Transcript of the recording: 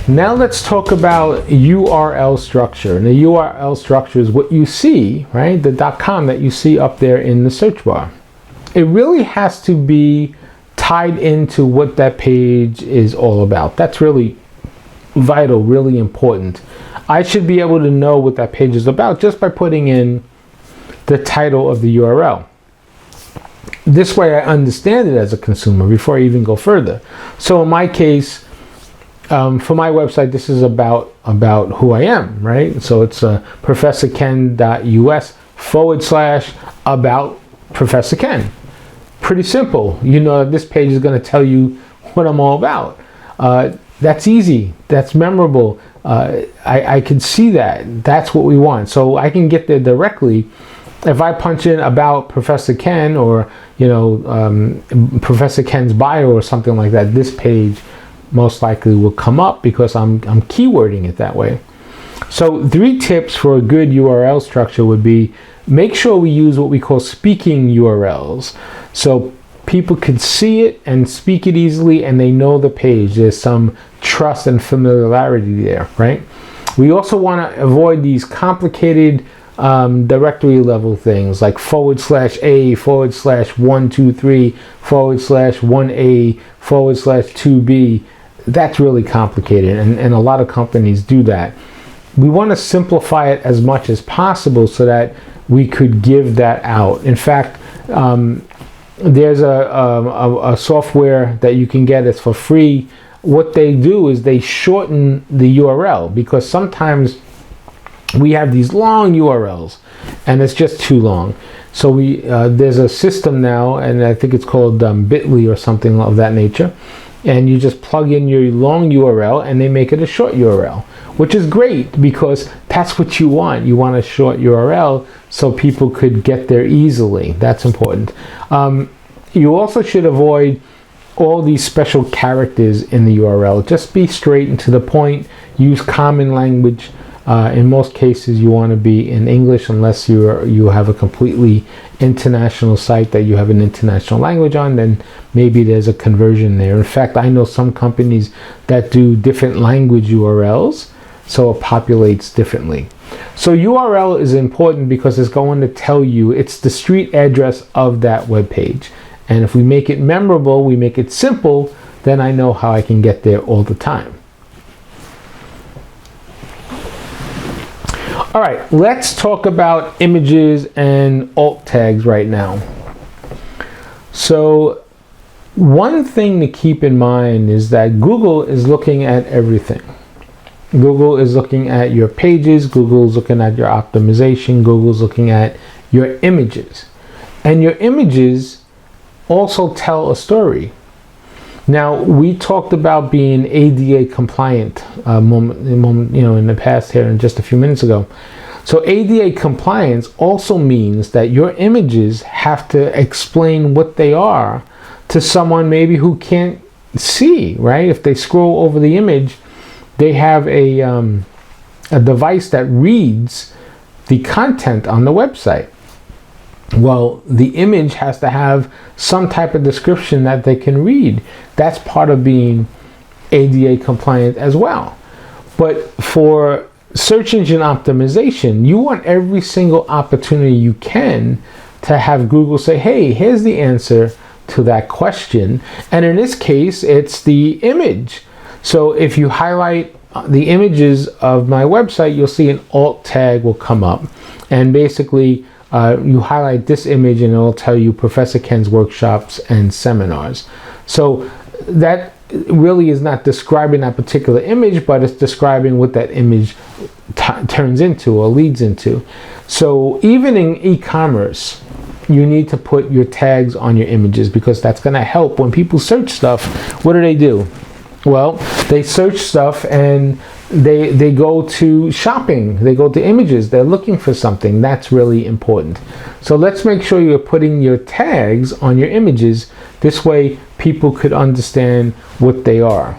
Now let's talk about URL structure. And the URL structure is what you see, right? The .com that you see up there in the search bar. It really has to be tied into what that page is all about. That's really vital, really important. I should be able to know what that page is about just by putting in the title of the URL. This way I understand it as a consumer before I even go further. So in my case, for my website, this is about who I am, right? So it's professorken.us/about Professor Ken. Pretty simple. You know, this page is going to tell you what I'm all about. That's easy. That's memorable. I can see that. That's what we want. So I can get there directly. If I punch in about Professor Ken or, you know, Professor Ken's bio or something like that, this page most likely will come up because I'm keywording it that way. So 3 tips for a good URL structure would be: make sure we use what we call speaking URLs. So people can see it and speak it easily and they know the page. There's some trust and familiarity there, right? We also want to avoid these complicated directory level things like /A/123/1A/2B. That's really complicated, and a lot of companies do that. We want to simplify it as much as possible so that we could give that out. In fact, there's a software that you can get that's for free. What they do is they shorten the URL, because sometimes we have these long URLs and it's just too long. So there's a system now, and I think it's called Bitly or something of that nature, and you just plug in your long URL and they make it a short URL, which is great because that's what you want. You want a short URL so people could get there easily. That's important. You also should avoid all these special characters in the URL. Just be straight and to the point. Use common language. In most cases, you want to be in English, unless you have a completely international site that you have an international language on. Then maybe there's a conversion there. In fact, I know some companies that do different language URLs, so it populates differently. So URL is important because it's going to tell you, it's the street address of that web page. And if we make it memorable, we make it simple, then I know how I can get there all the time. All right, let's talk about images and alt tags right now. So one thing to keep in mind is that Google is looking at everything. Google is looking at your pages, Google's looking at your optimization, Google's looking at your images. And your images also tell a story. Now, we talked about being ADA compliant in the past here and just a few minutes ago. So ADA compliance also means that your images have to explain what they are to someone maybe who can't see, right? If they scroll over the image, they have a device that reads the content on the website. Well, the image has to have some type of description that they can read. That's part of being ADA compliant as well. But for search engine optimization, you want every single opportunity you can to have Google say, hey, here's the answer to that question. And in this case, it's the image. So if you highlight the images of my website, you'll see an alt tag will come up. And basically, you highlight this image and it will tell you Professor Ken's workshops and seminars. So that really is not describing that particular image, but it's describing what that image turns into or leads into. So even in e-commerce, you need to put your tags on your images, because that's going to help when people search stuff. What do? Well, they search stuff and they go to shopping, they go to images, they're looking for something. That's really important. So let's make sure you're putting your tags on your images. This way people could understand what they are.